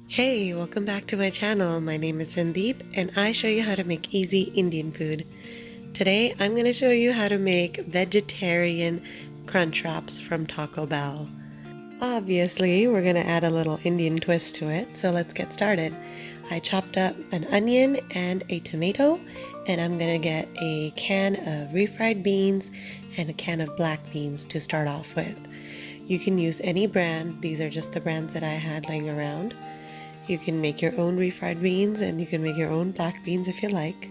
Hey, welcome back to my channel. My name is Randeep and I show you how to make easy Indian food. Today I'm going to show you how to make vegetarian crunch wraps from Taco Bell. Obviously, we're going to add a little Indian twist to it, so let's get started. I chopped up an onion and a tomato, and I'm going to get a can of refried beans and a can of black beans to start off with. You can use any brand. These are just the brands that I had laying around. You can make your own refried beans and you can make your own black beans if you like.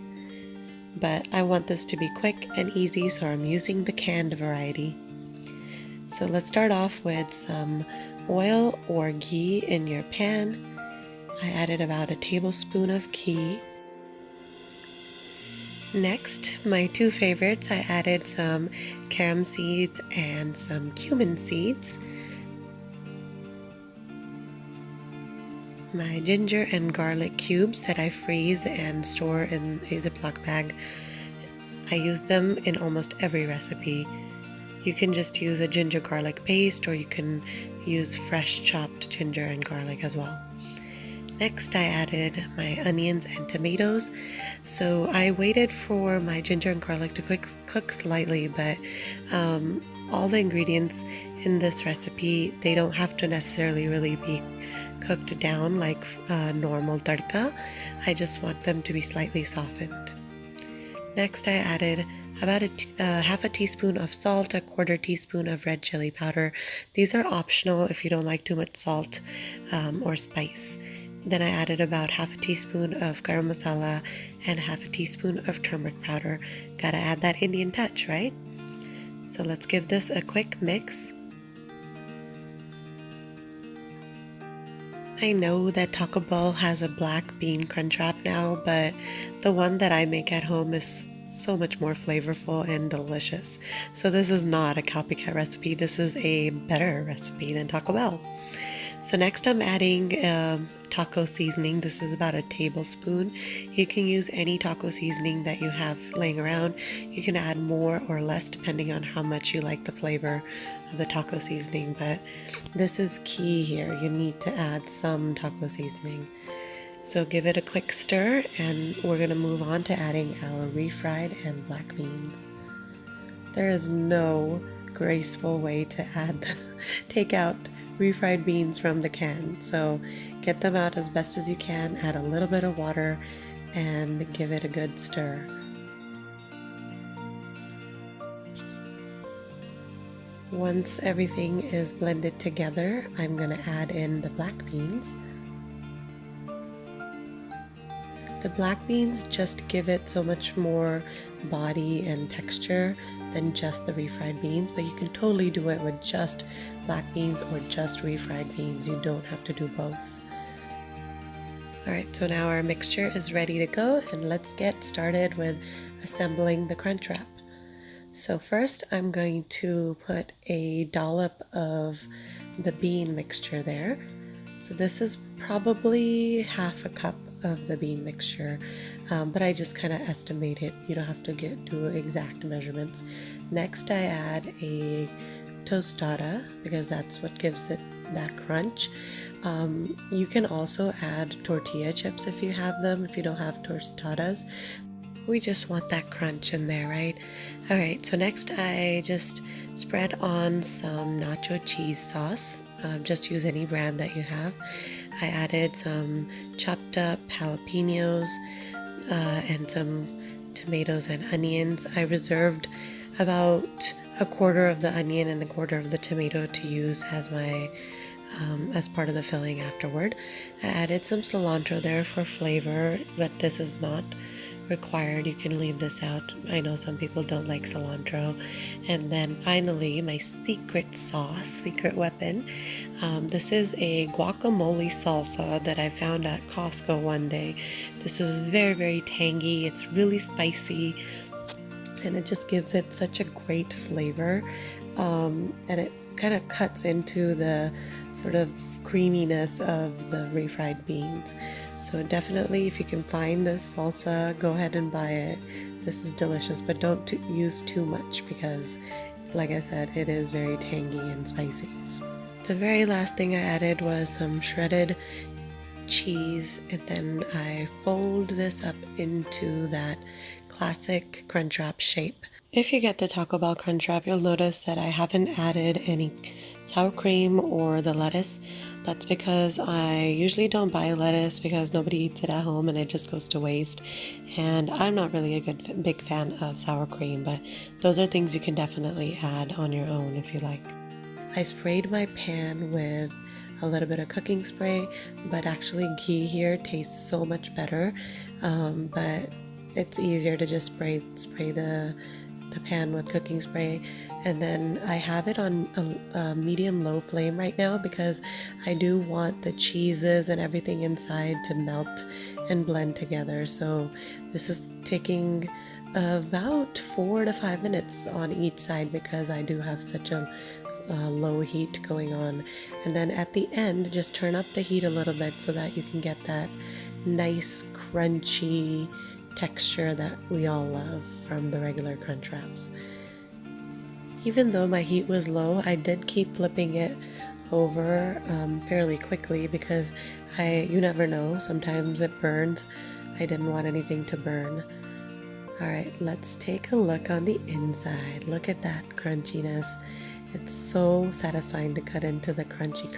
But I want this to be quick and easy, so I'm using the canned variety. So let's start off with some oil or ghee in your pan. I added about a tablespoon of ghee. Next, my two favorites, I added some carom seeds and some cumin seeds. My ginger and garlic cubes that I freeze and store in a Ziploc bag. I use them in almost every recipe. You can just use a ginger garlic paste, or you can use fresh chopped ginger and garlic as well. Next, I added my onions and tomatoes. So I waited for my ginger and garlic to cook slightly, but all the ingredients in this recipe, they don't have to necessarily really be cooked down like normal tadka. I just want them to be slightly softened. Next, I added about half a teaspoon of salt, a quarter teaspoon of red chili powder. These are optional if you don't like too much salt or spice. Then I added about half a teaspoon of garam masala and half a teaspoon of turmeric powder. Gotta add that Indian touch, right? So let's give this a quick mix. I know that Taco Bell has a black bean crunch wrap now, but the one that I make at home is so much more flavorful and delicious. So this is not a copycat recipe, this is a better recipe than Taco Bell. So next I'm adding taco seasoning. This is about a tablespoon. You can use any taco seasoning that you have laying around. You can add more or less depending on how much you like the flavor of the taco seasoning, but this is key here. You need to add some taco seasoning. So give it a quick stir, and we're going to move on to adding our refried and black beans. There is no graceful way to take out refried beans from the can, so get them out as best as you can, add a little bit of water and give it a good stir. Once everything is blended together, I'm going to add in the black beans. The black beans just give it so much more body and texture than just the refried beans, but you can totally do it with just black beans or just refried beans. You don't have to do both. Alright, so now our mixture is ready to go, and let's get started with assembling the crunch wrap. So first I'm going to put a dollop of the bean mixture there. So this is probably half a cup of the bean mixture, but I just kind of estimate it. You don't have to do exact measurements. Next I add a TOSTADA because that's what gives it that crunch. You can also add tortilla chips if you have them. If you don't have tostadas, we just want that crunch in there, right? Alright, so next I just spread on some nacho cheese sauce. Just use any brand that you have. I added some chopped up jalapenos and some tomatoes and onions. I reserved about a quarter of the onion and a quarter of the tomato to use as my as part of the filling afterward. I added some cilantro there for flavor, but this is not required. You can leave this out. I know some people don't like cilantro. And then finally, my secret sauce, secret weapon. This is a guacamole salsa that I found at Costco one day. This is very, very tangy. It's really spicy, and it just gives it such a great flavor. And it kind of cuts into the sort of creaminess of the refried beans. So definitely, if you can find this salsa, go ahead and buy it. This is delicious, but don't use too much because, like I said, it is very tangy and spicy. The very last thing I added was some shredded cheese, and then I fold this up into that classic Crunchwrap shape. If you get the Taco Bell Crunchwrap, you'll notice that I haven't added any sour cream or the lettuce. That's because I usually don't buy lettuce because nobody eats it at home and it just goes to waste. And I'm not really a big fan of sour cream, but those are things you can definitely add on your own if you like. I sprayed my pan with a little bit of cooking spray, but actually ghee here tastes so much better. But it's easier to just spray the pan with cooking spray. And then I have it on a medium-low flame right now because I do want the cheeses and everything inside to melt and blend together. So this is taking about 4 to 5 minutes on each side because I do have such a low heat going on. And then at the end, just turn up the heat a little bit so that you can get that nice crunchy texture that we all love from the regular Crunchwraps. Even though my heat was low, I did keep flipping it over fairly quickly because you never know, sometimes it burns. I didn't want anything to burn. Alright, let's take a look on the inside. Look at that crunchiness. It's so satisfying to cut into the crunchy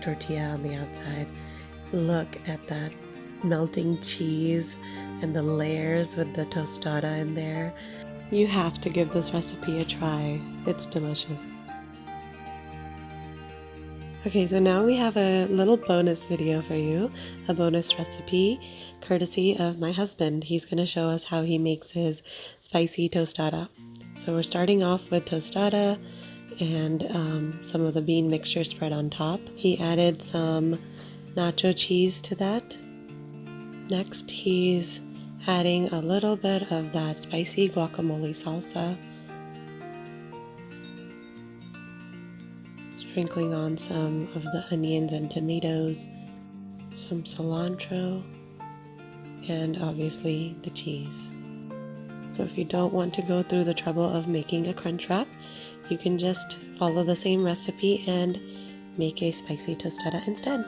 tortilla on the outside. Look at that melting cheese and the layers with the tostada in there. You have to give this recipe a try. It's delicious. Okay, so now we have a little bonus video for you, a bonus recipe courtesy of my husband. He's going to show us how he makes his spicy tostada. So we're starting off with tostada and some of the bean mixture spread on top. He added some nacho cheese to that. Next, he's adding a little bit of that spicy guacamole salsa. Sprinkling on some of the onions and tomatoes, some cilantro, and obviously the cheese. So if you don't want to go through the trouble of making a Crunchwrap, you can just follow the same recipe and make a spicy tostada instead.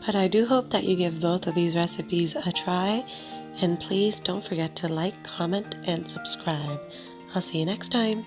But I do hope that you give both of these recipes a try, and please don't forget to like, comment, and subscribe. I'll see you next time.